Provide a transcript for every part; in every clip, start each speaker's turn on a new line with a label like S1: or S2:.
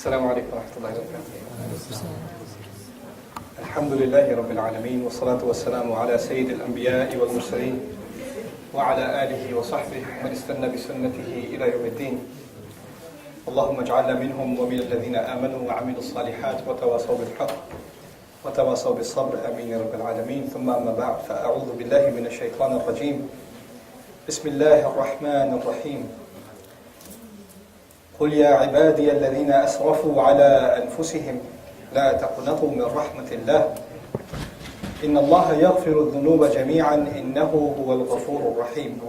S1: السلام عليكم ورحمة الله وبركاته. الحمد لله رب العالمين والصلاة والسلام على سيد الأنبياء والمرسلين وعلى آله وصحبه من استنى بسنته إلى يوم الدين. اللهم اجعلنا منهم ومن الذين آمنوا وعملوا الصالحات وتواصوا بالحق وتواصوا بالصبر آمين يا رب العالمين. ثم أما بعد فأعوذ بالله من الشيطان الرجيم. بسم الله الرحمن الرحيم. قل يا عبادي الذين أسرفوا على أنفسهم لا تقنطوا من رحمة الله إن الله يغفر الذنوب جميعا إنه هو الغفور الرحيم.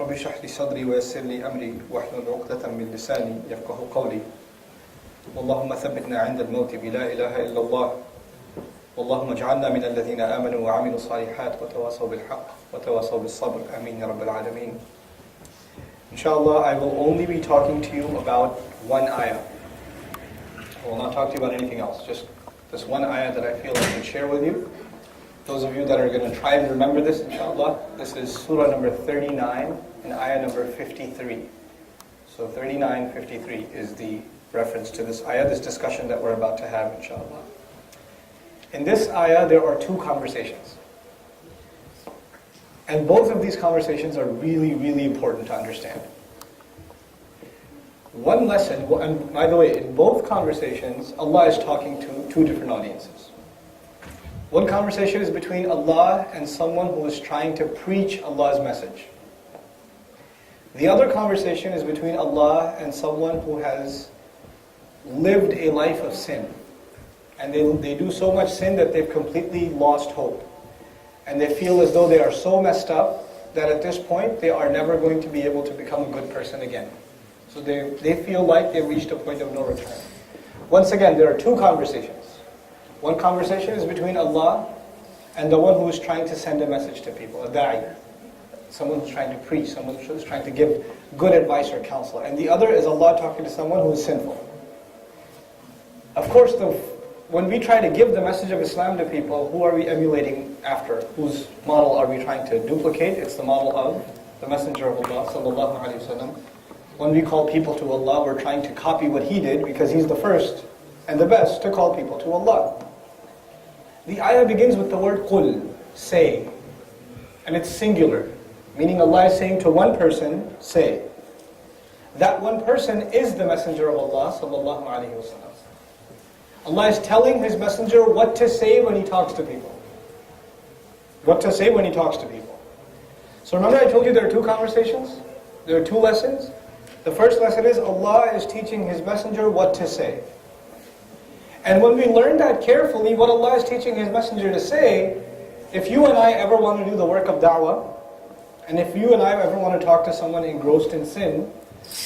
S1: رب اشرح لي صدري ويسر لي أمري واحلل عقدة من لساني يفقهوا قولي. اللهم ثبتنا عند الموت بلا إله إلا الله. اللهم اجعلنا من الذين آمنوا وعملوا الصالحات وتواصوا بالحق وتواصوا بالصبر آمين يا رب العالمين. Inshallah, I will only be talking to you about one ayah. I will not talk to you about anything else. Just this one ayah that I feel I can share with you. Those of you that are going to try and remember this, inshallah, this is surah number 39 and ayah number 53. So 39, 53 is the reference to this ayah, this discussion that we're about to have, inshallah. In this ayah, there are two conversations. And both of these conversations are really, really important to understand. One lesson, and by the way, in both conversations, Allah is talking to two different audiences. One conversation is between Allah and someone who is trying to preach Allah's message. The other conversation is between Allah and someone who has lived a life of sin. And they do so much sin that they've completely lost hope. And they feel as though they are so messed up that at this point they are never going to be able to become a good person again. So they feel like they've reached a point of no return. Once again, there are two conversations. One conversation is between Allah and the one who is trying to send a message to people, a da'i. Someone who's trying to preach, someone who's trying to give good advice or counsel. And the other is Allah talking to someone who is sinful. Of course, when we try to give the message of Islam to people, who are we emulating after? Whose model are we trying to duplicate? It's the model of the Messenger of Allah sallallahu alaihi wasallam. When we call people to Allah, we're trying to copy what he did because he's the first and the best to call people to Allah. The ayah begins with the word qul, say. And it's singular, meaning Allah is saying to one person, say. That one person is the Messenger of Allah sallallahu alaihi wasallam. Allah is telling His Messenger what to say when He talks to people. What to say when He talks to people. So remember I told you there are two conversations? There are two lessons. The first lesson is Allah is teaching His Messenger what to say. And when we learn that carefully, what Allah is teaching His Messenger to say, if you and I ever want to do the work of da'wah, and if you and I ever want to talk to someone engrossed in sin,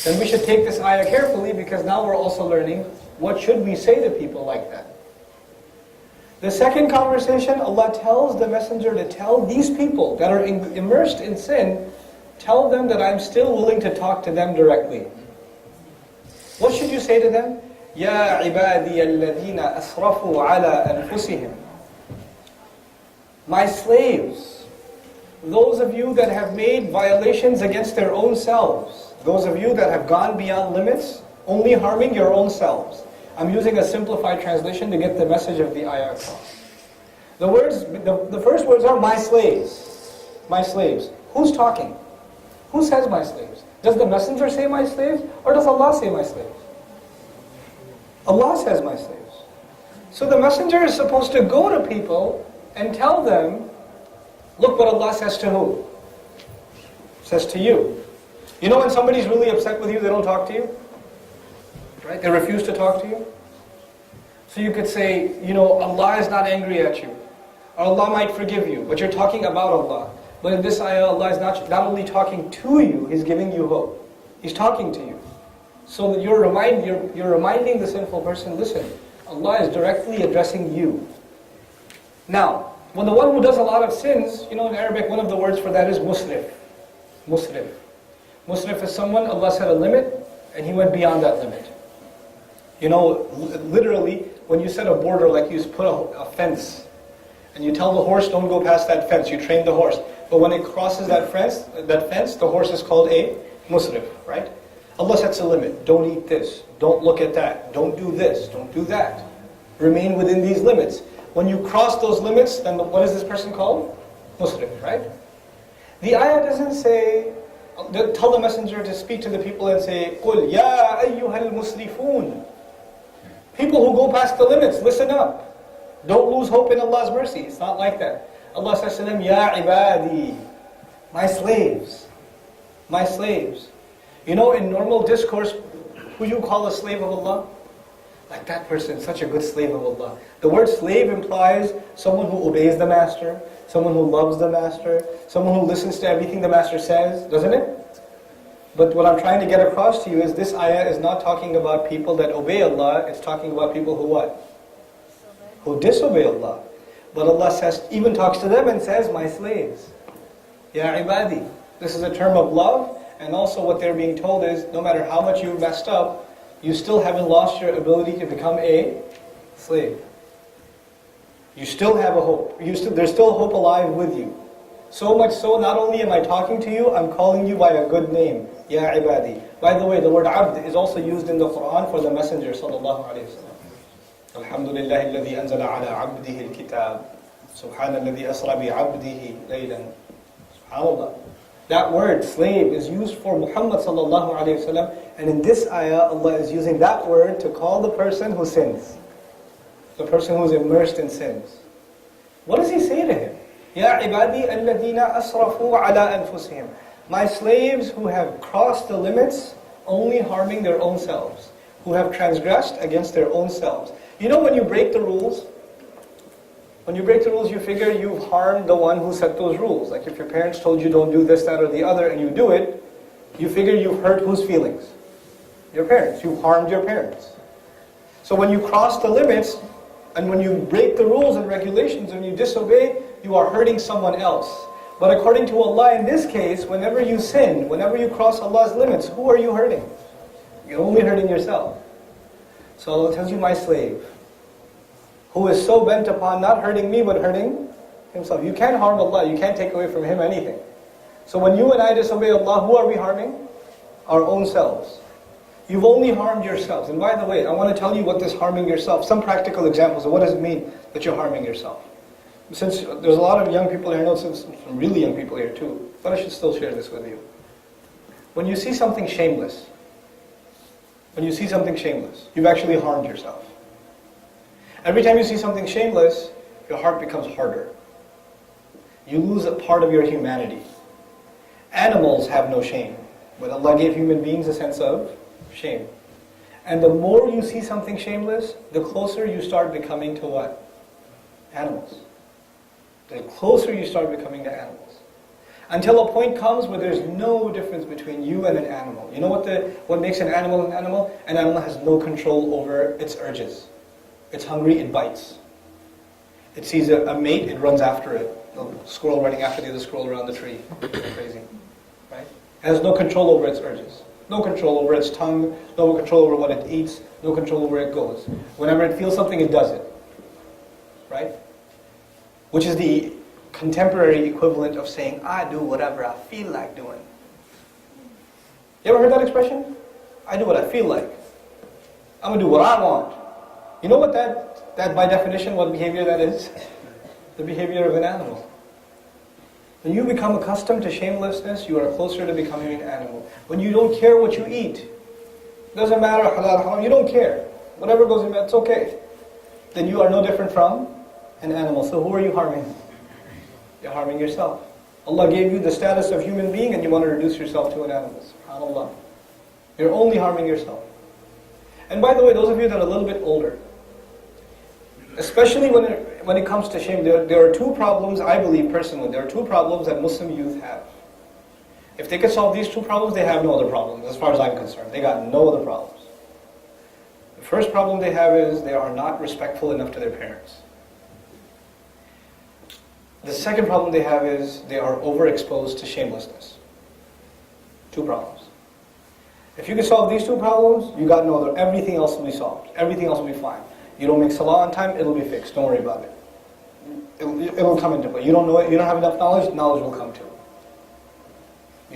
S1: then we should take this ayah carefully because now we're also learning what should we say to people like that. The second conversation, Allah tells the Messenger to tell these people that are immersed in sin, tell them that I'm still willing to talk to them directly. What should you say to them? Ya ibadi alladhina asrafu ala anfusihim. My slaves, those of you that have made violations against their own selves, those of you that have gone beyond limits, only harming your own selves. I'm using a simplified translation to get the message of the ayah across. The first words are my slaves. My slaves. Who's talking? Who says my slaves? Does the messenger say my slaves? Or does Allah say my slaves? Allah says my slaves. So the messenger is supposed to go to people and tell them, look what Allah says to who? Says to you. You know when somebody's really upset with you, they don't talk to you? Right? They refuse to talk to you. So you could say, Allah is not angry at you. Or Allah might forgive you. But you're talking about Allah. But in this ayah, Allah is not only talking to you, He's giving you hope. He's talking to you. So that you're reminding the sinful person, listen, Allah is directly addressing you. Now, when the one who does a lot of sins, in Arabic, one of the words for that is musrif. Musrif. Musrif is someone, Allah set a limit, and he went beyond that limit. Literally, when you set a border, like you put a fence, and you tell the horse, don't go past that fence, you train the horse. But when it crosses that fence, the horse is called a musrif, right? Allah sets a limit. Don't eat this. Don't look at that. Don't do this. Don't do that. Remain within these limits. When you cross those limits, then what is this person called? Muslim, right? The ayah doesn't say, tell the messenger to speak to the people and say, قُلْ يَا أَيُّهَا الْمُسْرِفُونَ. People who go past the limits, listen up. Don't lose hope in Allah's mercy. It's not like that. Allah says to them, Ya ibadi, my slaves. My slaves. You know, in normal discourse, who you call a slave of Allah? Like that person, such a good slave of Allah. The word slave implies someone who obeys the master, someone who loves the master, someone who listens to everything the master says, doesn't it? But what I'm trying to get across to you is this ayah is not talking about people that obey Allah, it's talking about people who what? Who disobey Allah. But Allah says, even talks to them and says, my slaves. Ya ibadi. This is a term of love, and also what they're being told is, no matter how much you messed up, you still haven't lost your ability to become a slave. You still have a hope. There's still hope alive with you. So much so, not only am I talking to you, I'm calling you by a good name. Ya ibadi. By the way, the word abd is also used in the Quran for the Messenger sallallahu alayhi wa sallam. Alhamdulillah alladhi anzala ala abdihi al-kitab. Subhanalladhi asra bi abdihi laylan. Subhanallah. That word, slave, is used for Muhammad sallallahu alayhi wa sallam. And in this ayah, Allah is using that word to call the person who sins. The person who is immersed in sins. What does he say to him? Ya ibadi alladhina asrafu ala anfusihim. My slaves who have crossed the limits, only harming their own selves. Who have transgressed against their own selves. You know when you break the rules, you figure you've harmed the one who set those rules. Like if your parents told you don't do this, that, or the other, and you do it, you figure you've hurt whose feelings? Your parents. You've harmed your parents. So when you cross the limits, and when you break the rules and regulations, and you disobey, you are hurting someone else. But according to Allah, in this case, whenever you sin, whenever you cross Allah's limits, who are you hurting? You're only hurting yourself. So Allah tells you, my slave, who is so bent upon not hurting me, but hurting himself. You can't harm Allah, you can't take away from Him anything. So when you and I disobey Allah, who are we harming? Our own selves. You've only harmed yourselves. And by the way, I want to tell you what this harming yourself, some practical examples of what does it mean that you're harming yourself. Since there's a lot of young people here, I know some really young people here too, but I should still share this with you. When you see something shameless, you've actually harmed yourself. Every time you see something shameless, your heart becomes harder. You lose a part of your humanity. Animals have no shame, but Allah gave human beings a sense of shame. And the more you see something shameless, the closer you start becoming to what? Animals. The closer you start becoming to animals. Until a point comes where there's no difference between you and an animal. You know what makes an animal an animal? An animal has no control over its urges. It's hungry, it bites. It sees a mate, it runs after it. A squirrel running after the other squirrel around the tree. Crazy. Right? It has no control over its urges. No control over its tongue, no control over what it eats, no control over where it goes. Whenever it feels something, it does it. Right? Which is the contemporary equivalent of saying, I do whatever I feel like doing. You ever heard that expression? I do what I feel like. I'm going to do what I want. You know what that by definition, what behavior that is? The behavior of an animal. When you become accustomed to shamelessness, you are closer to becoming an animal. When you don't care what you eat, doesn't matter halal, haram, you don't care. Whatever goes in, it's okay. Then you are no different from an animal. So who are you harming? You're harming yourself. Allah gave you the status of human being and you want to reduce yourself to an animal. SubhanAllah. You're only harming yourself. And by the way, those of you that are a little bit older, especially when it comes to shame, there are two problems, I believe personally, there are two problems that Muslim youth have. If they can solve these two problems, they have no other problems, as far as I'm concerned. They got no other problems. The first problem they have is they are not respectful enough to their parents. The second problem they have is they are overexposed to shamelessness. Two problems. If you can solve these two problems, you got no other. Everything else will be solved. Everything else will be fine. You don't make salah on time, it'll be fixed. Don't worry about it. It will come into play. You don't know it, you don't have enough knowledge, knowledge will come to it.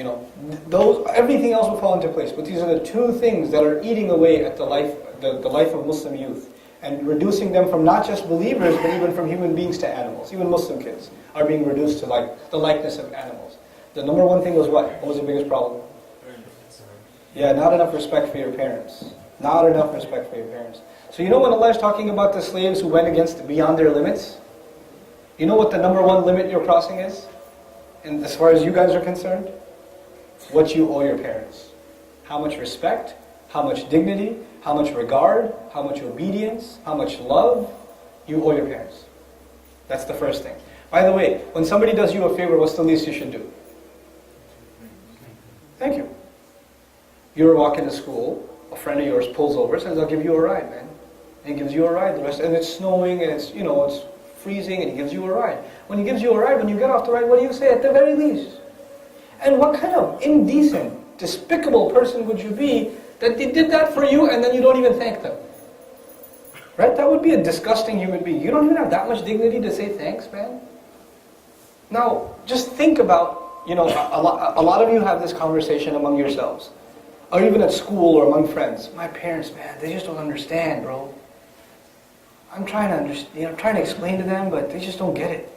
S1: Everything else will fall into place. But these are the two things that are eating away at the life of Muslim youth and reducing them from not just believers, but even from human beings to animals. Even Muslim kids are being reduced to the likeness of animals. The number one thing was what? What was the biggest problem? Yeah, not enough respect for your parents. Not enough respect for your parents. So when Allah is talking about the slaves who went beyond their limits, you know what the number one limit you're crossing is? And as far as you guys are concerned? What you owe your parents. How much respect, how much dignity, how much regard, how much obedience, how much love you owe your parents. That's the first thing. By the way, when somebody does you a favor, what's the least you should do? Thank you. You're walking to school, a friend of yours pulls over and says, I'll give you a ride, man. And he gives you a ride. And it's snowing and it's freezing and he gives you a ride. When he gives you a ride, when you get off the ride, what do you say at the very least? And what kind of indecent, despicable person would you be that they did that for you and then you don't even thank them? Right? That would be a disgusting human being. You don't even have that much dignity to say thanks, man. Now, just think about, a lot of you have this conversation among yourselves. Or even at school or among friends. My parents, man, they just don't understand, bro. I'm trying to understand, I'm trying to explain to them, but they just don't get it.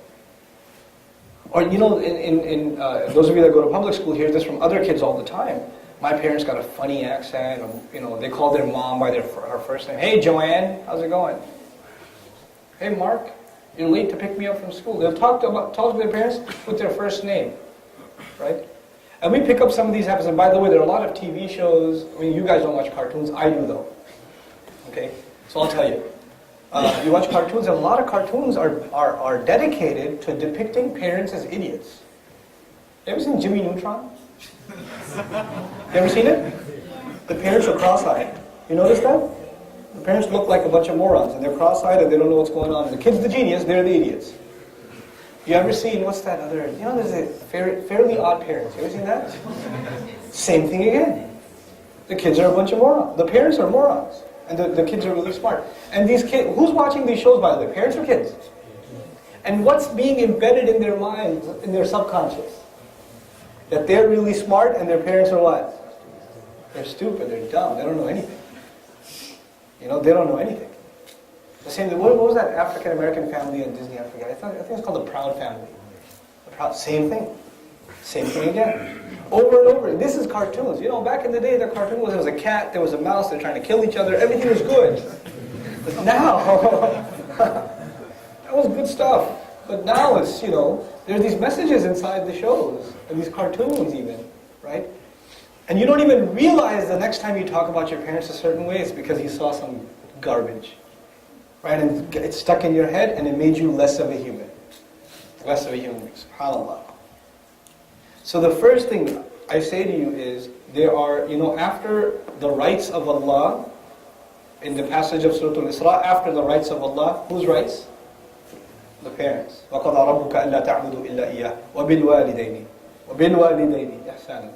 S1: Or in those of you that go to public school hear this from other kids all the time. My parents got a funny accent, or they call their mom by her first name. Hey, Joanne, how's it going? Hey, Mark, you're late to pick me up from school. They'll talk to their parents with their first name, right? And we pick up some of these habits. And by the way, there are a lot of TV shows. You guys don't watch cartoons. I do, though. Okay, so I'll tell you. You watch cartoons, and a lot of cartoons are dedicated to depicting parents as idiots. You ever seen Jimmy Neutron? You ever seen it? The parents are cross-eyed. You notice that? The parents look like a bunch of morons, and they're cross-eyed, and they don't know what's going on. And the kid's the genius, they're the idiots. You ever seen, what's that other, there's a Fairly Odd Parents. You ever seen that? Same thing again. The kids are a bunch of morons. The parents are morons. And the kids are really smart. And these kids, who's watching these shows, by the way? Parents or kids? And what's being embedded in their minds, in their subconscious? That they're really smart and their parents are what? They're stupid, they're dumb, they don't know anything. They don't know anything. The same. What was that African American family in Disney? I forget. I think it's called the Proud Family. Same thing. Same thing again. Over and over. This is cartoons. Back in the day, the cartoon was there was a cat, there was a mouse, they're trying to kill each other. Everything was good. But now, that was good stuff. But now it's there's these messages inside the shows and these cartoons even, right? And you don't even realize the next time you talk about your parents a certain way, it's because you saw some garbage. Right, and it's stuck in your head and it made you less of a human. Less of a human being, subhanAllah. So the first thing I say to you is, there are, after the rights of Allah, in the passage of Surah Al-Isra, after the rights of Allah, whose rights? The parents. وَقَضَى رَبُّكَ أَلَّا تَعْبُدُوا إِلَّا إِيَّهُ وَبِالْوَالِدَيْنِ إِحْسَانًا.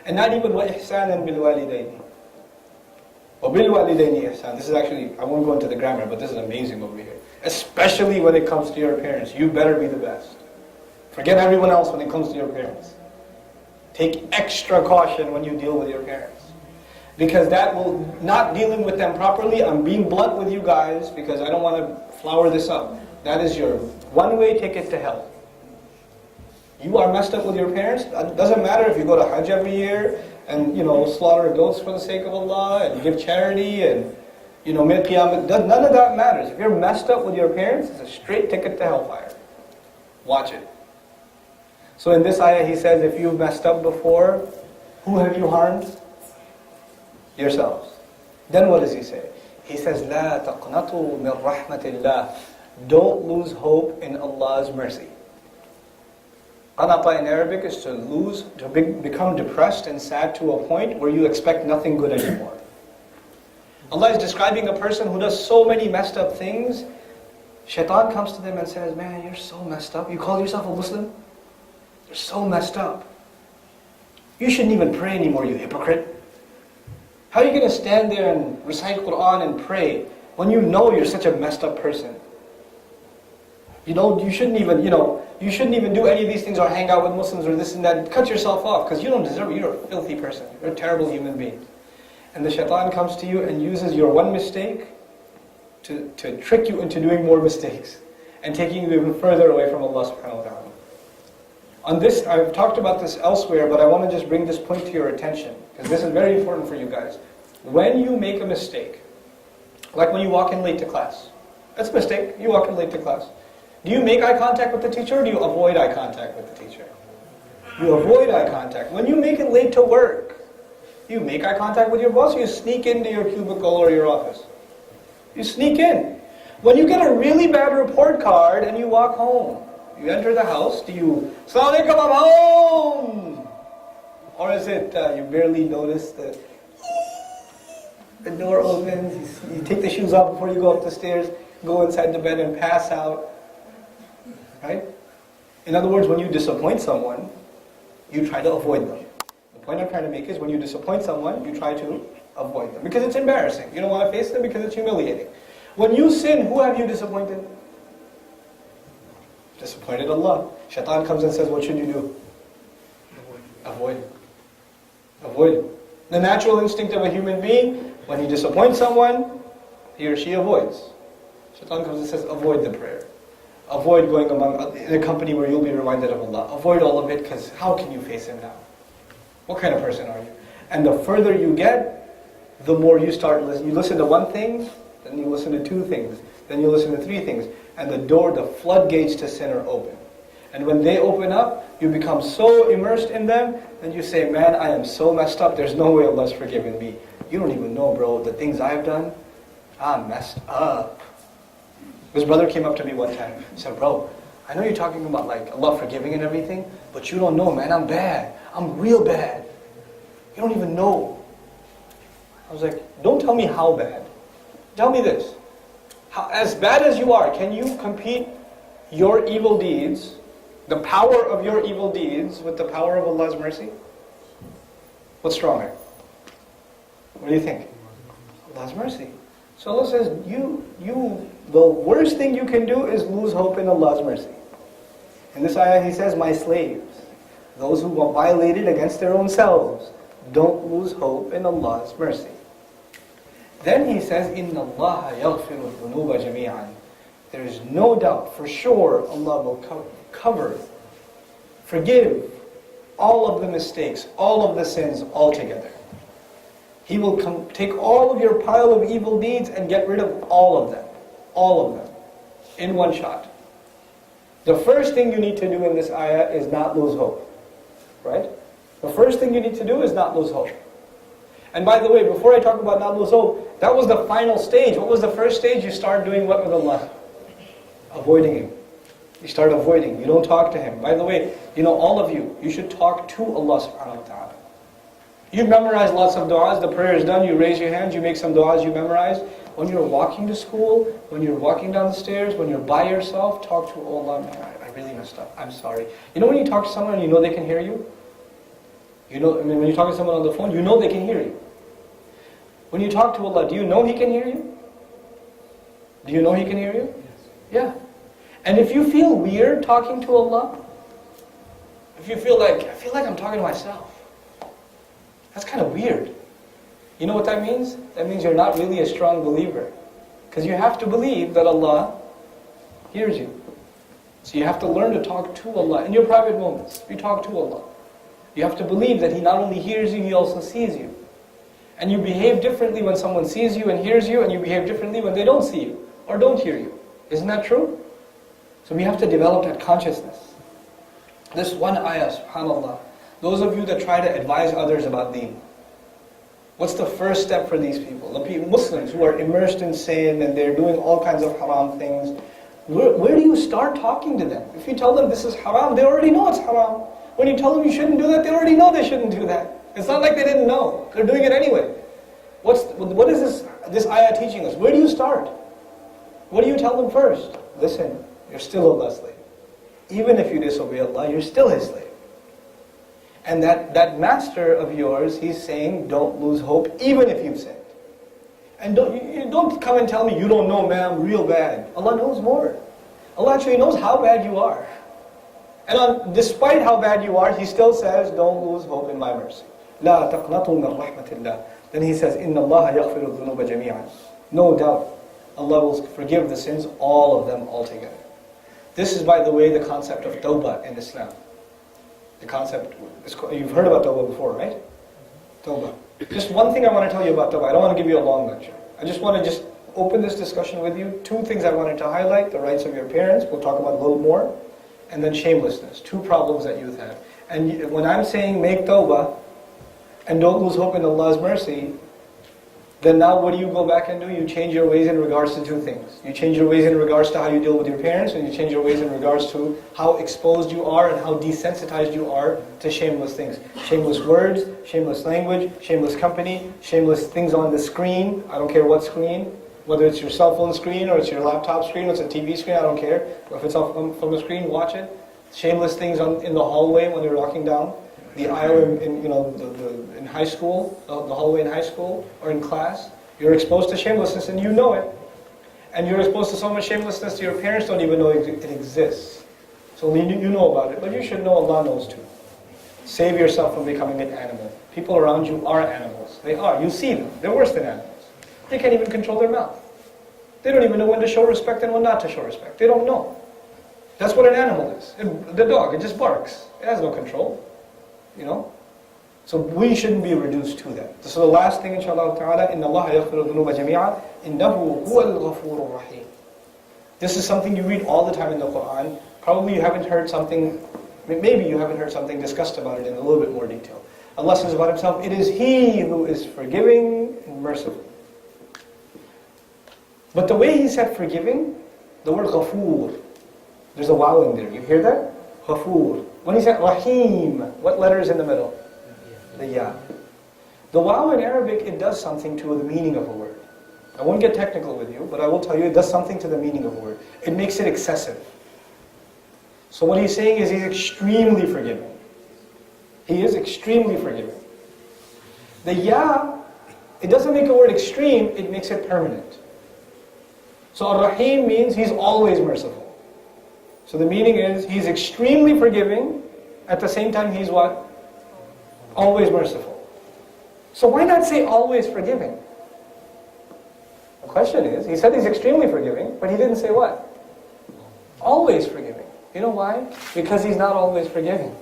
S1: And not even وَإِحْسَانًا بِالْوَالِدَيْنِ. This is actually, I won't go into the grammar, but this is amazing over here. Especially when it comes to your parents. You better be the best. Forget everyone else when it comes to your parents. Take extra caution when you deal with your parents. Because that will, not dealing with them properly, I'm being blunt with you guys because I don't want to flower this up. That is your one-way ticket to hell. You are messed up with your parents. It doesn't matter if you go to Hajj every year, and slaughter goats for the sake of Allah, and give charity, and make qiyamah. None of that matters. If you're messed up with your parents, it's a straight ticket to hellfire. Watch it. So in this ayah he says, if you've messed up before, who have you harmed? Yourselves. Then what does he say? He says, لا تقنطوا من رحمة الله. Don't lose hope in Allah's mercy. Qanata in Arabic is to become depressed and sad to a point where you expect nothing good anymore. Allah is describing a person who does so many messed up things. Shaitan comes to them and says, man, you're so messed up. You call yourself a Muslim? You're so messed up. You shouldn't even pray anymore, you hypocrite. How are you going to stand there and recite Quran and pray when you know you're such a messed up person? You shouldn't even, you shouldn't even do any of these things or hang out with Muslims or this and that. Cut yourself off because you don't deserve it. You're a filthy person. You're a terrible human being. And the shaitan comes to you and uses your one mistake to trick you into doing more mistakes and taking you even further away from Allah subhanahu wa ta'ala. On this, I've talked about this elsewhere, but I want to just bring this point to your attention because this is very important for you guys. When you make a mistake, like when you walk in late to class, that's a mistake. You walk in late to class. Do you make eye contact with the teacher or do you avoid eye contact with the teacher? You avoid eye contact. When you make it late to work, you make eye contact with your boss or you sneak into your cubicle or your office? You sneak in. When you get a really bad report card and you walk home, you enter the house, do you, Assalamu alaikum, I'm home? Or is it you barely notice the door opens, you take the shoes off before you go up the stairs, go inside the bed and pass out? Right? In other words, when you disappoint someone, you try to avoid them. The point I'm trying to make is when you disappoint someone, you try to avoid them. Because it's embarrassing. You don't want to face them because it's humiliating. When you sin, who have you disappointed? Disappointed Allah. Shaitan comes and says, what should you do? Avoid. Avoid. The natural instinct of a human being, when he disappoints someone, he or she avoids. Shaitan comes and says, avoid the prayer. Avoid going in a company where you'll be reminded of Allah. Avoid all of it because how can you face Him now? What kind of person are you? And the further you get, the more you start listening. You listen to one thing, then you listen to two things, then you listen to three things. And the floodgates to sin are open. And when they open up, you become so immersed in them, and you say, man, I am so messed up, there's no way Allah's forgiven me. You don't even know, bro, the things I've done, I'm messed up. This brother came up to me one time, he said, bro, I know you're talking about like Allah forgiving and everything, but you don't know, man, I'm bad. I'm real bad. You don't even know. I was like, don't tell me how bad. Tell me this. As bad as you are, can you compete your evil deeds, the power of your evil deeds, with the power of Allah's mercy? What's stronger? What do you think? Allah's mercy. So Allah says, the worst thing you can do is lose hope in Allah's mercy. In this ayah He says, my slaves, those who are violated against their own selves, don't lose hope in Allah's mercy. Then He says, إِنَّ اللَّهَ يَغْفِرُ الذُّنُوبَ جَمِيعًا. There is no doubt, for sure, Allah will cover, forgive all of the mistakes, all of the sins altogether. He will take all of your pile of evil deeds and get rid of all of them, in one shot. The first thing you need to do in this ayah is not lose hope, right? The first thing you need to do is not lose hope. And by the way, before I talk about not lose hope, that was the final stage. What was the first stage? You start doing what with Allah? Avoiding Him. You start avoiding. You don't talk to Him. By the way, all of you, you should talk to Allah subhanahu wa ta'ala. You memorize lots of du'as, the prayer is done, you raise your hands, you make some du'as you memorize. When you're walking to school, when you're walking down the stairs, when you're by yourself, talk to Allah. Man, I really messed up. I'm sorry. When you talk to someone and you know they can hear you? When you talk to someone on the phone, you know they can hear you. When you talk to Allah, do you know He can hear you? Do you know He can hear you? Yes. Yeah. And if you feel weird talking to Allah, if you feel like, I feel like I'm talking to myself, that's kind of weird. You know what that means? That means you're not really a strong believer. Because you have to believe that Allah hears you. So you have to learn to talk to Allah in your private moments. You talk to Allah. You have to believe that He not only hears you, He also sees you. And you behave differently when someone sees you and hears you, and you behave differently when they don't see you or don't hear you. Isn't that true? So we have to develop that consciousness. This one ayah, subhanAllah, those of you that try to advise others about deen, what's the first step for these people? The Muslims who are immersed in sin and they're doing all kinds of haram things, where do you start talking to them? If you tell them this is haram, they already know it's haram. When you tell them you shouldn't do that, they already know they shouldn't do that. It's not like they didn't know. They're doing it anyway. What is this ayah teaching us? Where do you start? What do you tell them first? Listen, you're still Allah's slave. Even if you disobey Allah, you're still His slave. And that master of yours, he's saying, don't lose hope, even if you've sinned. And don't come and tell me, you don't know, man, I'm real bad. Allah knows more. Allah actually knows how bad you are. And despite how bad you are, He still says, don't lose hope in my mercy. لا تقنطوا من رحمة الله. Then He says, إن الله يغفر الذنوب جميعا. No doubt, Allah will forgive the sins, all of them altogether. This is, by the way, the concept of tawbah in Islam. The concept, you've heard about tawbah before, right? Tawbah. Just one thing I want to tell you about tawbah. I don't want to give you a long lecture. I just want to open this discussion with you. Two things I wanted to highlight: the rights of your parents, we'll talk about a little more, and then shamelessness. Two problems that youth have. And when I'm saying make tawbah, and don't lose hope in Allah's mercy, then now what do you go back and do? You change your ways in regards to two things. You change your ways in regards to how you deal with your parents, and you change your ways in regards to how exposed you are and how desensitized you are to shameless things. Shameless words, shameless language, shameless company, shameless things on the screen. I don't care what screen. Whether it's your cell phone screen, or it's your laptop screen, or it's a TV screen, I don't care. If it's from the screen, watch it. Shameless things in the hallway when you're walking down. The aisle in high school, the hallway in high school, or in class, you're exposed to shamelessness and you know it. And you're exposed to so much shamelessness your parents don't even know it exists. So you know about it, but you should know Allah knows too. Save yourself from becoming an animal. People around you are animals. They are. You see them. They're worse than animals. They can't even control their mouth. They don't even know when to show respect and when not to show respect. They don't know. That's what an animal is. The dog, it just barks. It has no control. So we shouldn't be reduced to that. So the last thing, inshallah ta'ala, إِنَّ اللَّهَ يَغْفِرُ الذُّنُوبَ جَمِيعًا إِنَّهُ هُوَ الْغَفُورُ الرَّحِيمُ. This is something you read all the time in the Quran. Probably you haven't heard something, maybe you haven't heard something discussed about it in a little bit more detail. Allah says about Himself, it is He who is forgiving and merciful. But the way He said forgiving, the word ghafoor, there's a waw in there. You hear that? Ghafoor. When He said Rahim, what letter is in the middle? The ya. The waw in Arabic, it does something to the meaning of a word. I won't get technical with you, but I will tell you it does something to the meaning of a word. It makes it excessive. So what He's saying is He's extremely forgiving. He is extremely forgiving. The ya, it doesn't make a word extreme, it makes it permanent. So Ar-Rahim means He's always merciful. So the meaning is, He's extremely forgiving, at the same time He's what? Always merciful. So why not say always forgiving? The question is, He said He's extremely forgiving, but He didn't say what? Always forgiving. You know why? Because He's not always forgiving.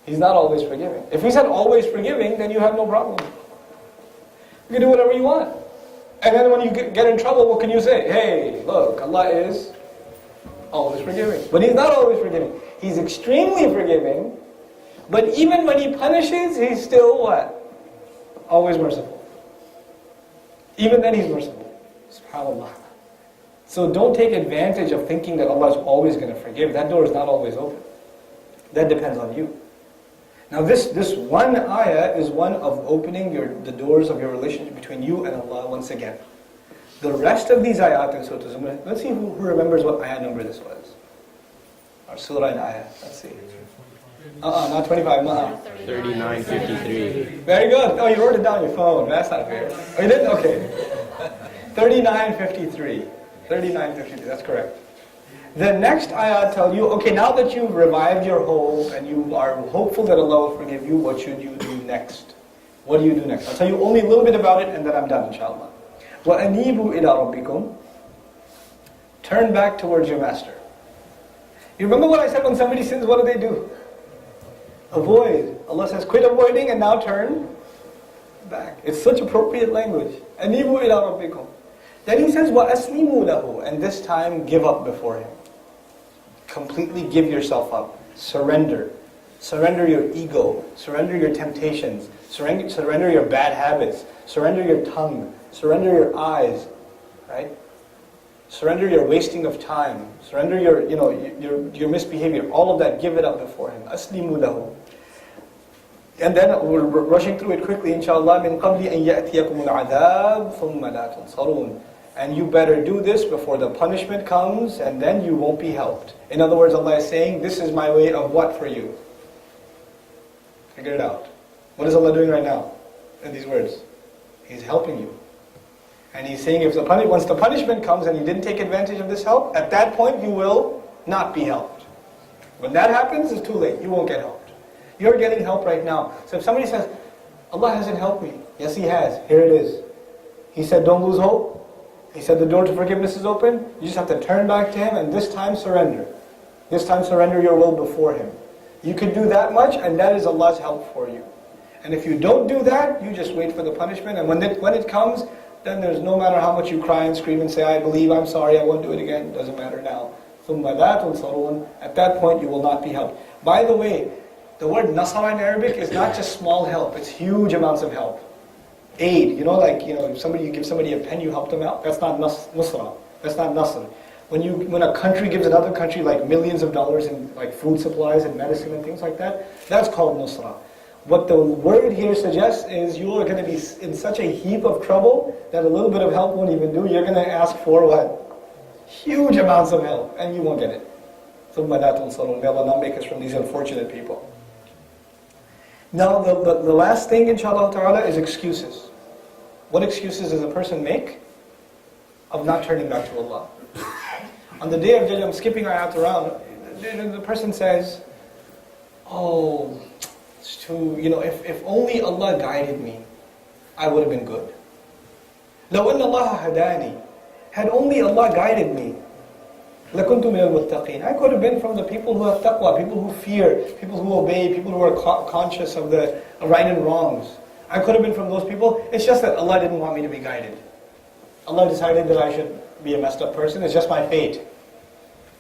S1: He's not always forgiving. If He said always forgiving, then you have no problem. You can do whatever you want. And then when you get in trouble, what can you say? Hey, look, Allah is always forgiving. But He's not always forgiving. He's extremely forgiving, but even when He punishes, He's still what? Always merciful. Even then He's merciful. SubhanAllah. So don't take advantage of thinking that Allah is always going to forgive. That door is not always open. That depends on you. Now this one ayah is one of opening the doors of your relationship between you and Allah once again. The rest of these ayat in Surah Zumar, let's see who remembers what ayah number this was. Our surah and ayah, let's see. Not 25,
S2: 3953.
S1: Very good. Oh, you wrote it down on your phone. That's not fair. Oh, you didn't? Okay. 3953. 3953, that's correct. The next ayah tell you, okay, now that you've revived your hope and you are hopeful that Allah will forgive you, what should you do next? What do you do next? I'll tell you only a little bit about it and then I'm done, inshallah. وَأَنِيبُوا إِلَىٰ رَبِّكُمْ. Turn back towards your master. You remember what I said when somebody sins, what do? Avoid. Allah says, quit avoiding and now turn back. It's such appropriate language. أَنِيبُوا إِلَىٰ رَبِّكُمْ. Then He says, وَأَسْلِمُوا لَهُ. And this time, give up before Him. Completely give yourself up. Surrender. Surrender your ego. Surrender your temptations. Surrender your bad habits. Surrender your tongue. Surrender your eyes. Right? Surrender your wasting of time. Surrender your misbehavior. All of that, give it up before Him. أَسْلِمُوا لَهُ. And then we're rushing through it quickly, inshallah. مِنْ قَبْلِ أَنْ يَأْتِيَكُمُ الْعَذَابُ ثُمَّ لَا تُنْصَرُونَ. And you better do this before the punishment comes, and then you won't be helped. In other words, Allah is saying, this is my way of what for you? Figure it out. What is Allah doing right now in these words? He's helping you. And he's saying once the punishment comes and you didn't take advantage of this help, at that point you will not be helped. When that happens, it's too late. You won't get helped. You're getting help right now. So if somebody says, Allah hasn't helped me. Yes, He has. Here it is. He said, don't lose hope. He said the door to forgiveness is open. You just have to turn back to Him and this time surrender. This time surrender your will before Him. You can do that much and that is Allah's help for you. And if you don't do that, you just wait for the punishment. And when it comes, then there's no matter how much you cry and scream and say, I believe, I'm sorry, I won't do it again. It doesn't matter now. At that point you will not be helped. By the way, the word nasara in Arabic is not just small help, it's huge amounts of help. Aid, if you give somebody a pen, you help them out. That's not nusra. That's not nasr. When a country gives another country like millions of dollars in like food supplies and medicine and things like that, that's called nusra. What the word here suggests is you are going to be in such a heap of trouble that a little bit of help won't even do. You're going to ask for what? Huge amounts of help, and you won't get it. May Allah not make us from these unfortunate people. Now the last thing, inshallah ta'ala, is excuses. What excuses does a person make of not turning back to Allah? On the day of Judgment, I'm skipping ayat around, the person says, oh, it's too, if only Allah guided me, I would have been good. لَوْ أَنَّ اللَّهَ هَدَانِي. Had only Allah guided me, لَكُنْتُ مِنَ الْمُتَّقِينَ. I could have been from the people who have taqwa, people who fear, people who obey, people who are conscious of the right and wrongs. I could have been from those people. It's just that Allah didn't want me to be guided. Allah decided that I should be a messed up person. It's just my fate.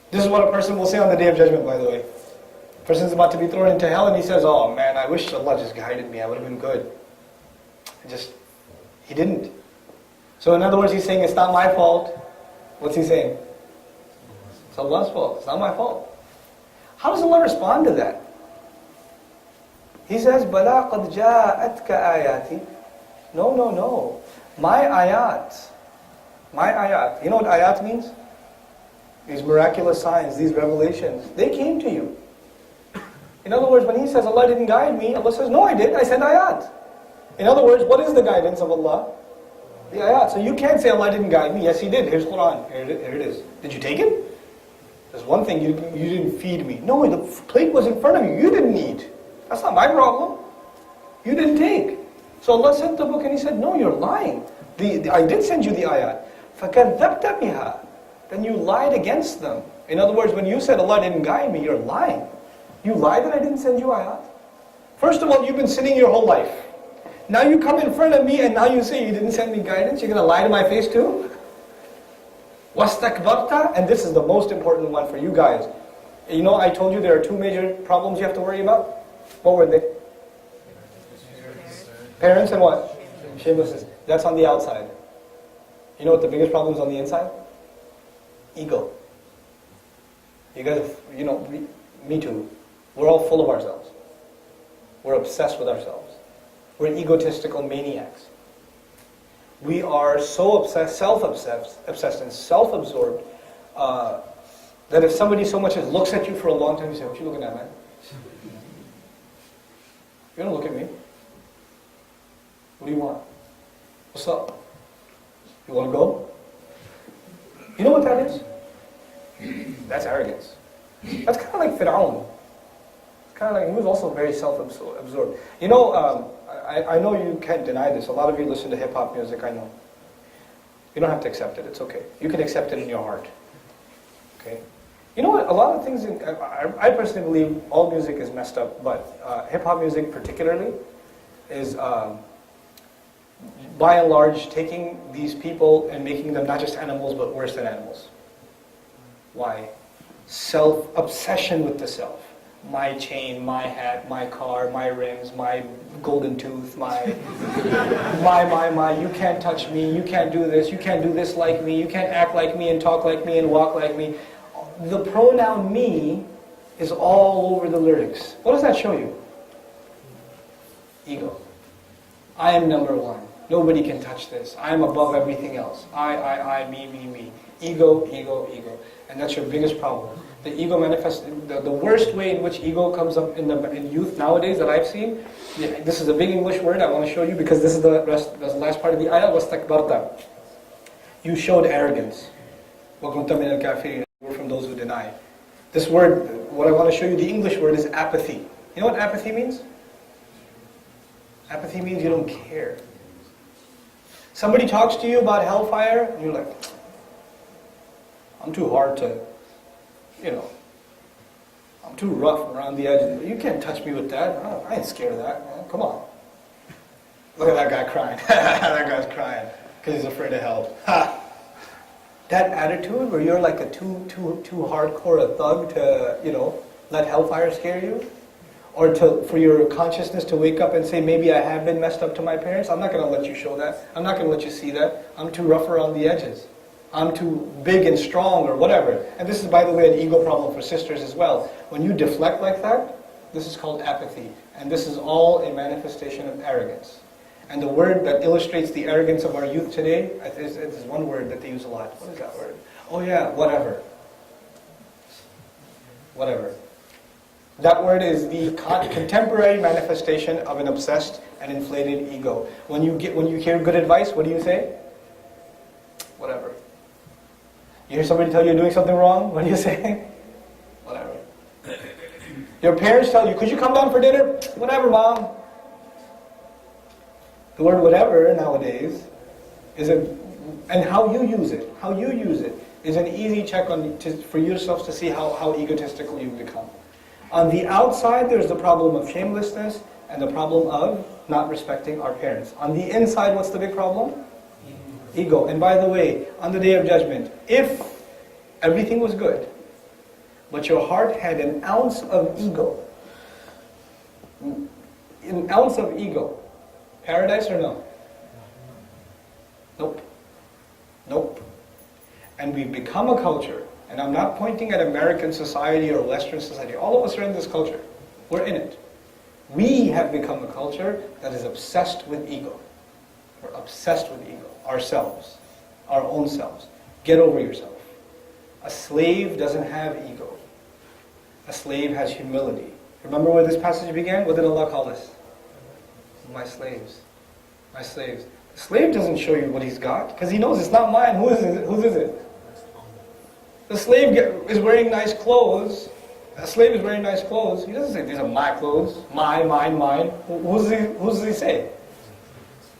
S1: This is what a person will say on the Day of Judgment, by the way. A person's about to be thrown into hell and he says, oh man, I wish Allah just guided me. I would have been good. He didn't. So in other words, he's saying, it's not my fault. What's he saying? It's Allah's fault. It's not my fault. How does Allah respond to that? He says, بَلَا قَدْ جَاءَتْكَ آيَاتِ. No. My ayat. You know what ayat means? These miraculous signs, these revelations, they came to you. In other words, when he says, Allah didn't guide me, Allah says, no, I did. I sent ayat. In other words, what is the guidance of Allah? The ayat. So you can't say Allah didn't guide me. Yes, He did. Here's Quran. Here it is. Did you take it? There's one thing, you didn't feed me. No, the plate was in front of you. You didn't eat. That's not my problem. You didn't take. So Allah sent the book and He said, no, you're lying. I did send you the ayat. فَكَذَّبْتَ بِهَا. Then you lied against them. In other words, when you said Allah didn't guide me, you're lying. You lied that I didn't send you ayat. First of all, you've been sinning your whole life. Now you come in front of me and now you say you didn't send me guidance. You're going to lie to my face too? وَاسْتَكْبَرْتَ. And this is the most important one for you guys. I told you there are two major problems you have to worry about. What were they? Parents and what? Shamelessness. That's on the outside. You know what the biggest problem is on the inside? Ego. You guys, me too. We're all full of ourselves. We're obsessed with ourselves. We're egotistical maniacs. We are so obsessed, self-obsessed and self-absorbed that if somebody so much as looks at you for a long time, you say, what you looking at, man? You don't look at me. What do you want? What's up? You want to go? You know what that is? That's arrogance. That's kind of like Fir'aun. It's kind of like, he was also very self-absorbed. I know you can't deny this. A lot of you listen to hip-hop music, I know. You don't have to accept it, it's okay. You can accept it in your heart. Okay? You know what, a lot of things, I personally believe all music is messed up, but hip-hop music particularly is, by and large, taking these people and making them not just animals, but worse than animals. Why? Self-obsession with the self. My chain, my hat, my car, my rims, my golden tooth, my, you can't touch me, you can't do this like me, you can't act like me and talk like me and walk like me. The pronoun me is all over the lyrics. What does that show you? Ego. I am number one. Nobody can touch this. I am above everything else. I, me. Ego. And that's your biggest problem. The ego manifests, the worst way in which ego comes up in youth nowadays that I've seen, this is a big English word I want to show you because this is the last part of the ayah, وَاسْتَكْبَرْتَ. you showed arrogance. وَكُنْتَ مِنَ الْكَافِرِينَ. We're from those who deny. This word, what I want to show you, the English word is apathy. You know what apathy means? Apathy means you don't care. Somebody talks to you about hellfire, and you're like, I'm too hard to, I'm too rough around the edges. You can't touch me with that. I ain't scared of that, man. Come on. Look at that guy crying. That guy's crying because he's afraid of hell. Ha! That attitude where you're like a too hardcore a thug to, let hellfire scare you, or for your consciousness to wake up and say, maybe I have been messed up to my parents. I'm not going to let you show that. I'm not going to let you see that. I'm too rough around the edges. I'm too big and strong or whatever. And this is, by the way, an ego problem for sisters as well. When you deflect like that, this is called apathy. And this is all a manifestation of arrogance. And the word that illustrates the arrogance of our youth today, is one word that they use a lot. What is that word? Oh yeah, whatever. Whatever. That word is the contemporary manifestation of an obsessed and inflated ego. When you hear good advice, what do you say? Whatever. You hear somebody tell you you're doing something wrong, what do you say? Whatever. Your parents tell you, could you come down for dinner? Whatever, Mom. The word whatever nowadays and how you use it is an easy check for yourselves to see how egotistical you've become. On the outside, there's the problem of shamelessness and the problem of not respecting our parents. On the inside, what's the big problem? Ego. And by the way, on the Day of Judgment, if everything was good, but your heart had an ounce of ego, paradise or no? Nope. And we've become a culture, and I'm not pointing at American society or Western society. All of us are in this culture. We're in it. We have become a culture that is obsessed with ego. We're obsessed with ego. Ourselves. Our own selves. Get over yourself. A slave doesn't have ego. A slave has humility. Remember where this passage began? What did Allah call us? My slaves. My slaves. The slave doesn't show you what he's got, because he knows it's not mine. Whose is it? The slave is wearing nice clothes. A slave is wearing nice clothes. He doesn't say, these are my clothes. Mine. Who's does he say?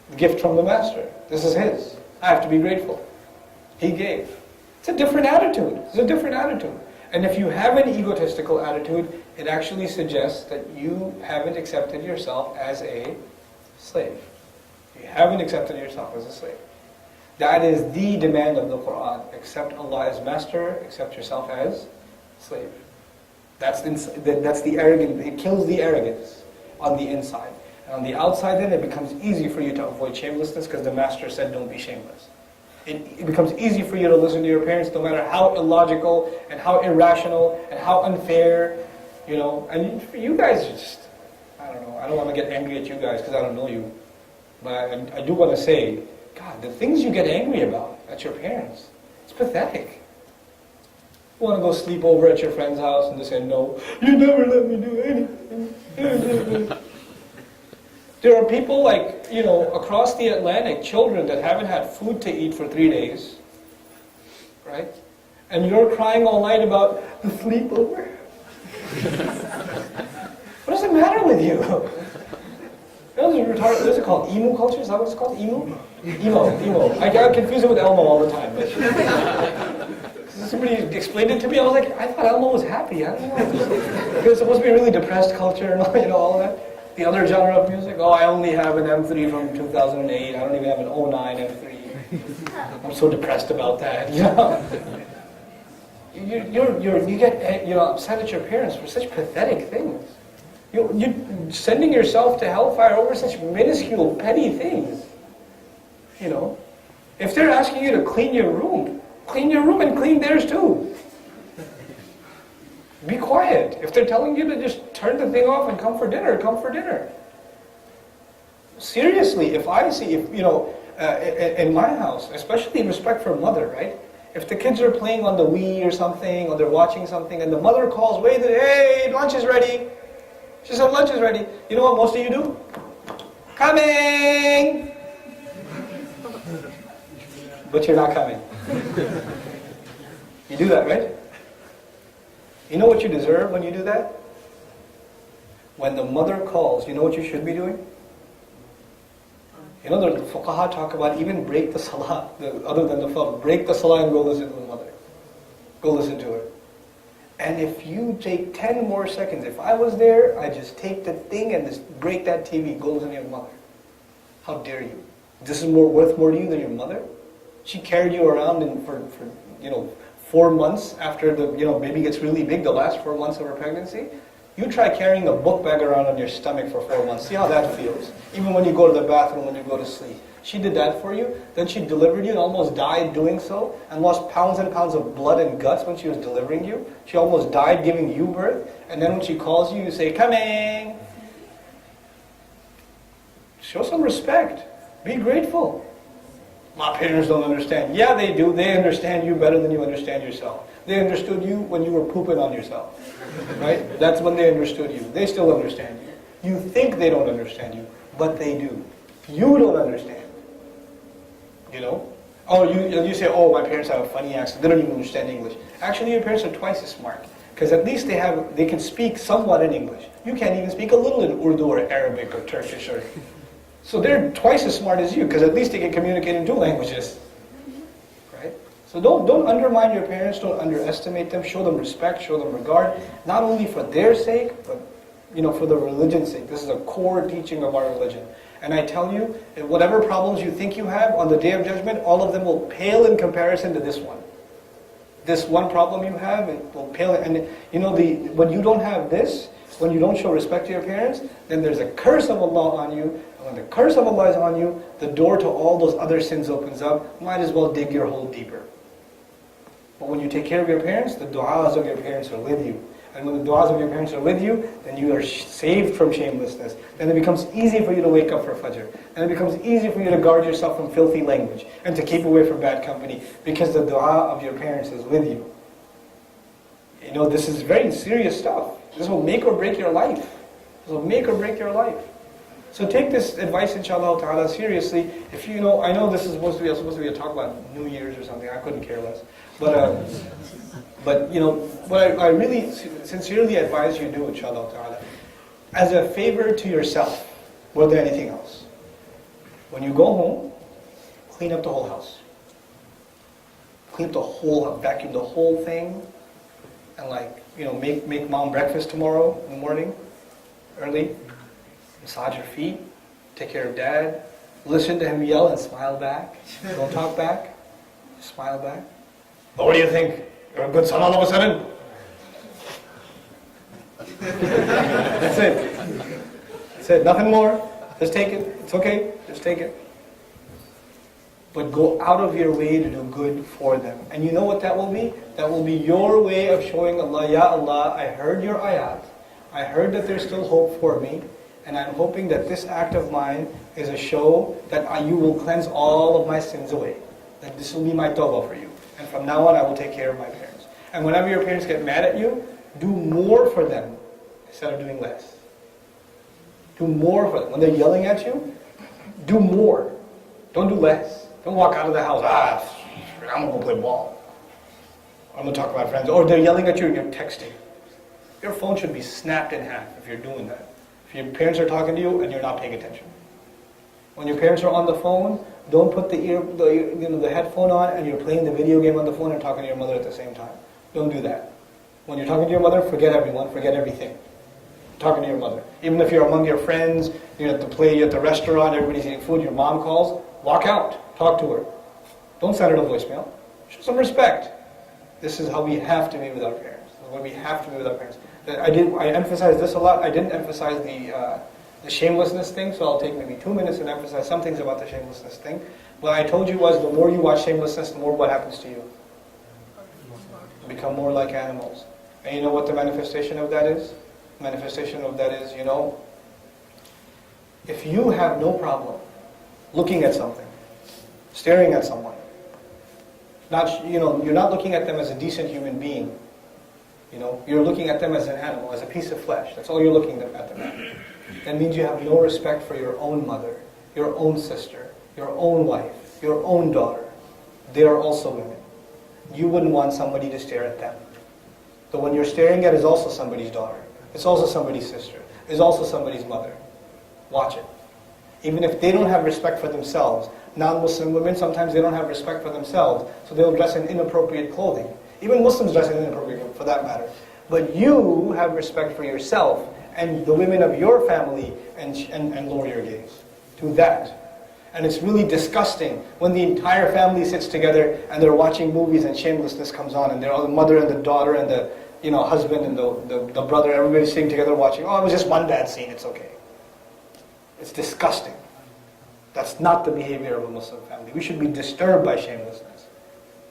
S1: The gift from the master. This is his. I have to be grateful. He gave. It's a different attitude. And if you have an egotistical attitude, it actually suggests that you haven't accepted yourself as a slave. You haven't accepted yourself as a slave. That is the demand of the Quran. Accept Allah as master, accept yourself as slave. That's the arrogance. It kills the arrogance on the inside. And on the outside then, it becomes easy for you to avoid shamelessness because the master said don't be shameless. It becomes easy for you to listen to your parents no matter how illogical and how irrational and how unfair, And you guys are just, I don't know. I don't want to get angry at you guys because I don't know you. But I do want to say, God, the things you get angry about at your parents, it's pathetic. You want to go sleep over at your friend's house and they say, no, you never let me do anything. There are people across the Atlantic, children that haven't had food to eat for 3 days, right? And you're crying all night about the sleepover. What does it matter with you? What's it called? Emu culture? Is that what it's called? Emu. I get confused it with Elmo all the time. Somebody explained it to me. I was like, I thought Elmo was happy. I don't know. It was supposed to be a really depressed culture and all that. The other genre of music. Oh, I only have an M3 from 2008. I don't even have an 09 M3. I'm so depressed about that. You get upset at your parents for such pathetic things. You're sending yourself to hellfire over such minuscule, petty things. If they're asking you to clean your room and clean theirs too. Be quiet. If they're telling you to just turn the thing off and come for dinner, come for dinner. Seriously, if I see, in my house, especially in respect for mother, right? If the kids are playing on the Wii or something, or they're watching something, and the mother calls, wait, hey, lunch is ready. She said, lunch is ready. You know what most of you do? Coming! but you're not coming. You do that, right? You know what you deserve when you do that? When the mother calls, you know what you should be doing? You know, the fuqaha talk about even break the salah, other than the fard, break the salah and go listen to the mother. Go listen to her. And if you take 10 more seconds, if I was there, I'd just take the thing and just break that TV, go listen to your mother. How dare you? This is worth more to you than your mother? She carried you around for 4 months after the baby gets really big, the last 4 months of her pregnancy. You try carrying a book bag around on your stomach for 4 months. See how that feels. Even when you go to the bathroom, when you go to sleep. She did that for you. Then she delivered you and almost died doing so. And lost pounds and pounds of blood and guts when she was delivering you. She almost died giving you birth. And then when she calls you, you say, coming. Show some respect. Be grateful. My parents don't understand. Yeah, they do. They understand you better than you understand yourself. They understood you when you were pooping on yourself. Right? That's when they understood you. They still understand you. You think they don't understand you, but they do. You don't understand. Oh, you say, oh, my parents have a funny accent. They don't even understand English. Actually, your parents are twice as smart. Because at least they can speak somewhat in English. You can't even speak a little in Urdu or Arabic or Turkish. So they're twice as smart as you, because at least they can communicate in 2 languages. Right? So don't undermine your parents, don't underestimate them, show them respect, show them regard, not only for their sake, but for the religion's sake. This is a core teaching of our religion. And I tell you, whatever problems you think you have on the Day of Judgment, all of them will pale in comparison to this one. This one problem you have, it will pale. And when you don't have this, when you don't show respect to your parents, then there's a curse of Allah on you. And when the curse of Allah is on you, the door to all those other sins opens up. Might as well dig your hole deeper. But when you take care of your parents, the du'as of your parents are with you. And when the du'as of your parents are with you, then you are saved from shamelessness. Then it becomes easy for you to wake up for Fajr. And it becomes easy for you to guard yourself from filthy language and to keep away from bad company, because the du'a of your parents is with you. This is very serious stuff. This will make or break your life. This will make or break your life. So take this advice, inshallah ta'ala, seriously. If I know this is supposed to be a talk about New Year's or something. I couldn't care less. But what I really sincerely advise you do, inshallah ta'ala, as a favor to yourself, more than anything else, when you go home, clean up the whole house. Clean up the whole house, vacuum the whole thing, and make mom breakfast tomorrow in the morning, early. Massage your feet, take care of dad, listen to him yell and smile back. Don't talk back, smile back. But what do you think? You're a good son all of a sudden? That's it. That's it, nothing more. Just take it. It's okay, just take it. But go out of your way to do good for them. And you know what that will be? That will be your way of showing Allah, Ya Allah, I heard your ayat. I heard that there's still hope for me. And I'm hoping that this act of mine is a show that you will cleanse all of my sins away. That this will be my tawbah for you. And from now on, I will take care of my parents. And whenever your parents get mad at you, do more for them instead of doing less. Do more for them. When they're yelling at you, do more. Don't do less. Don't walk out of the house, I'm going to go play ball. I'm going to talk to my friends. Or they're yelling at you and you're texting. Your phone should be snapped in half if you're doing that. If your parents are talking to you and you're not paying attention. When your parents are on the phone, don't put the headphone on and you're playing the video game on the phone and talking to your mother at the same time. Don't do that. When you're talking to your mother, forget everyone, forget everything. Talking to your mother. Even if you're among your friends, you're at the restaurant, everybody's eating food, your mom calls, walk out, talk to her. Don't send her a voicemail. Show some respect. This is how we have to be with our parents. This is what we have to be with our parents. I emphasize this a lot. I didn't emphasize the shamelessness thing, so I'll take maybe 2 minutes and emphasize some things about the shamelessness thing. What I told you was the more you watch shamelessness, the more what happens to you. You become more like animals. And you know what the manifestation of that is? The manifestation of that is, if you have no problem looking at something, staring at someone, you're not looking at them as a decent human being. You're looking at them as an animal, as a piece of flesh. That's all you're looking at them as. That means you have no respect for your own mother, your own sister, your own wife, your own daughter. They are also women. You wouldn't want somebody to stare at them. The one you're staring at is also somebody's daughter. It's also somebody's sister. It's also somebody's mother. Watch it. Even if they don't have respect for themselves, non-Muslim women, sometimes they don't have respect for themselves, so they'll dress in inappropriate clothing. Even Muslims dress in inappropriate, for that matter. But you have respect for yourself and the women of your family and lower your gaze. Do that. And it's really disgusting when the entire family sits together and they're watching movies and shamelessness comes on and they're all the mother and the daughter and the husband and the brother, everybody's sitting together watching. Oh, it was just one bad scene, it's okay. It's disgusting. That's not the behavior of a Muslim family. We should be disturbed by shamelessness.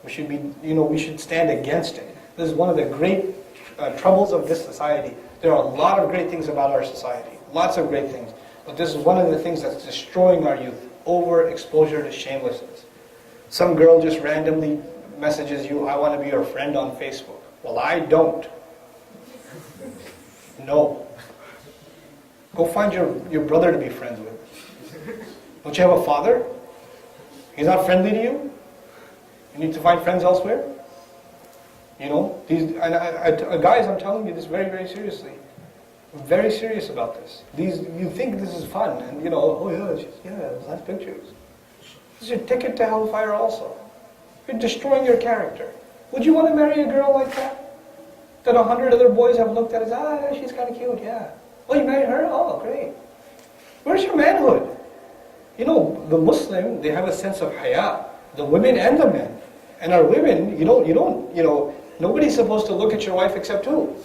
S1: We should be, we should stand against it. This is one of the great troubles of this society. There are a lot of great things about our society. Lots of great things. But this is one of the things that's destroying our youth. Overexposure to shamelessness. Some girl just randomly messages you, I want to be your friend on Facebook. Well, I don't. No. Go find your brother to be friends with. Don't you have a father? He's not friendly to you? You need to find friends elsewhere? Guys, I'm telling you this very, very seriously. I'm very serious about this. You think this is fun, and nice pictures. This is your ticket to hellfire also. You're destroying your character. Would you want to marry a girl like that? That 100 other boys have looked at as, she's kind of cute, yeah. Oh, you married her? Oh, great. Where's your manhood? The Muslim, they have a sense of haya. The women and the men. And our women, nobody's supposed to look at your wife except who?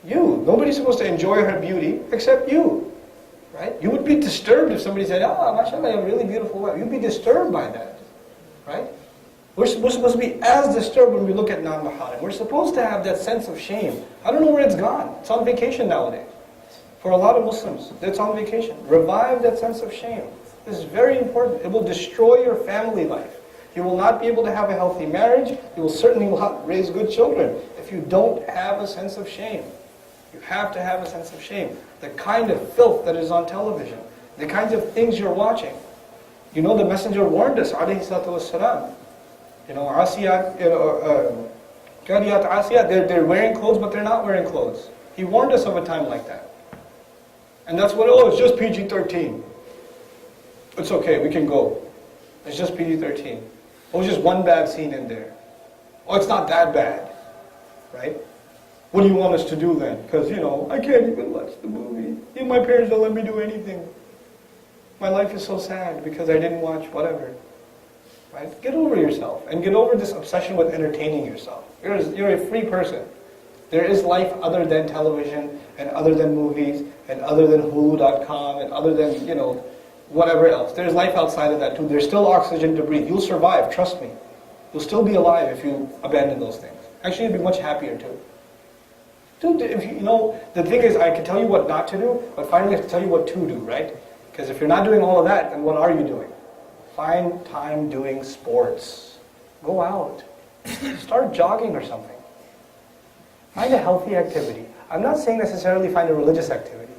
S1: You. Nobody's supposed to enjoy her beauty except you. Right? You would be disturbed if somebody said, mashallah, you have a really beautiful wife. You'd be disturbed by that. Right? We're supposed to be as disturbed when we look at non-maharim. We're supposed to have that sense of shame. I don't know where it's gone. It's on vacation nowadays. For a lot of Muslims, it's on vacation. Revive that sense of shame. This is very important. It will destroy your family life. You will not be able to have a healthy marriage. You will certainly not raise good children if you don't have a sense of shame. You have to have a sense of shame. The kind of filth that is on television, the kinds of things you're watching. The Messenger warned us, alayhi salatu wassalam. Asiyat, Kariyat Asiyat, they're wearing clothes but they're not wearing clothes. He warned us of a time like that. And that's it's just PG-13. It's okay, we can go. It's just PG-13. Oh, it's just one bad scene in there. Oh, it's not that bad. Right? What do you want us to do then? Because, I can't even watch the movie. My parents don't let me do anything. My life is so sad because I didn't watch whatever. Right? Get over yourself and get over this obsession with entertaining yourself. You're a free person. There is life other than television and other than movies and other than Hulu.com and other than, whatever else. There's life outside of that too. There's still oxygen to breathe. You'll survive, trust me. You'll still be alive if you abandon those things. Actually, you'll be much happier too. Dude, the thing is, I can tell you what not to do, but finally I have to tell you what to do, right? Because if you're not doing all of that, then what are you doing? Find time doing sports. Go out. Start jogging or something. Find a healthy activity. I'm not saying necessarily find a religious activity.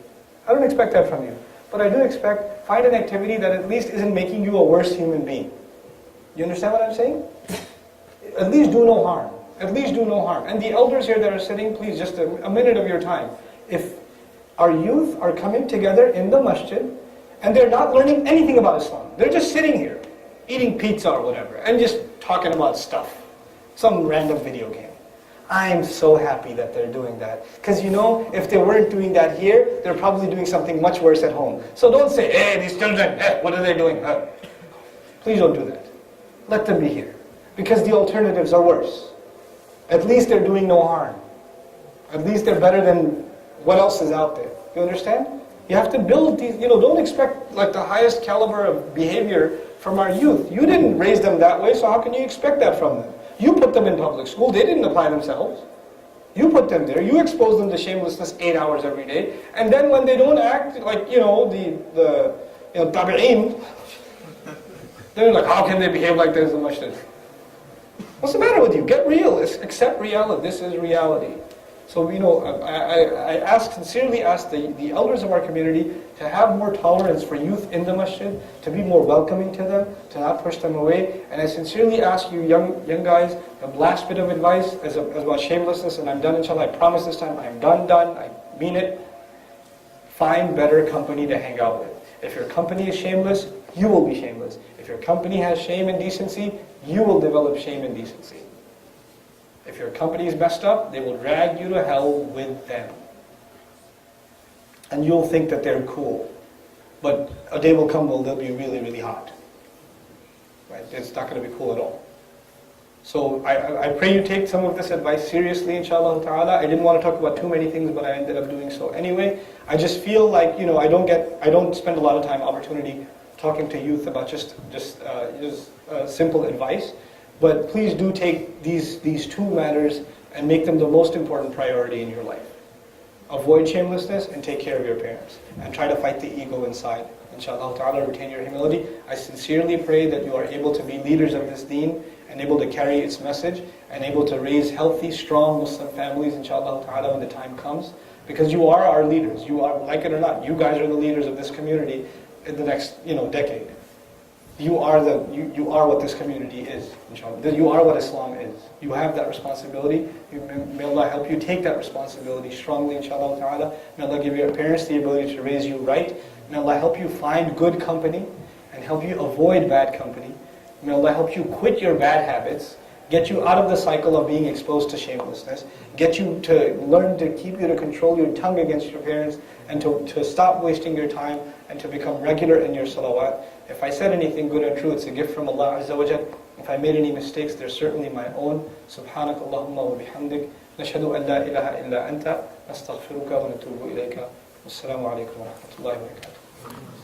S1: I don't expect that from you. But I do expect, find an activity that at least isn't making you a worse human being. You understand what I'm saying? At least do no harm. At least do no harm. And the elders here that are sitting, please, just a minute of your time. If our youth are coming together in the masjid, and they're not learning anything about Islam. They're just sitting here, eating pizza or whatever, and just talking about stuff. Some random video game. I'm so happy that they're doing that. Because if they weren't doing that here, they're probably doing something much worse at home. So don't say, hey, these children, what are they doing? Please don't do that. Let them be here. Because the alternatives are worse. At least they're doing no harm. At least they're better than what else is out there. You understand? You have to build these, don't expect like the highest caliber of behavior from our youth. You didn't raise them that way, so how can you expect that from them? You put them in public school, they didn't apply themselves. You put them there, you expose them to shamelessness 8 hours every day, and then when they don't act like, the tabi'in, they're like, how can they behave like this so much? What's the matter with you? Get real, accept reality, this is reality. So, I sincerely ask the elders of our community to have more tolerance for youth in the masjid, to be more welcoming to them, to not push them away. And I sincerely ask you young guys, the last bit of advice is about shamelessness, and I'm done inshallah. I promise this time I'm done, I mean it. Find better company to hang out with. If your company is shameless, you will be shameless. If your company has shame and decency, you will develop shame and decency. If your company is messed up, they will drag you to hell with them. And you'll think that they're cool. But a day will come when they'll be really, really hot. Right? It's not going to be cool at all. So I pray you take some of this advice seriously, inshallah ta'ala. I didn't want to talk about too many things, but I ended up doing so anyway. I just feel like, I don't spend a lot of opportunity talking to youth about just simple advice. But please do take these two matters and make them the most important priority in your life. Avoid shamelessness and take care of your parents. And try to fight the ego inside. Inshallah ta'ala, retain your humility. I sincerely pray that you are able to be leaders of this deen and able to carry its message and able to raise healthy, strong Muslim families, inshallah ta'ala, when the time comes. Because you are our leaders. You are, like it or not, you guys are the leaders of this community in the next, decade. You are what this community is, inshallah. You are what Islam is. You have that responsibility. May Allah help you take that responsibility strongly, inshallah ta'ala. May Allah give your parents the ability to raise you right. May Allah help you find good company and help you avoid bad company. May Allah help you quit your bad habits, get you out of the cycle of being exposed to shamelessness, get you to learn to control your tongue against your parents, and to stop wasting your time and to become regular in your salawat. If I said anything good and true, it's a gift from Allah Azza wa Jal. If I made any mistakes, they're certainly my own. Subhanak Allahumma wa bihamdik. Nashhadu an la ilaha illa anta. Nastaghfiruka wa natubu ilayka. Wassalamu alaikum wa rahmatullahi wa barakatuh.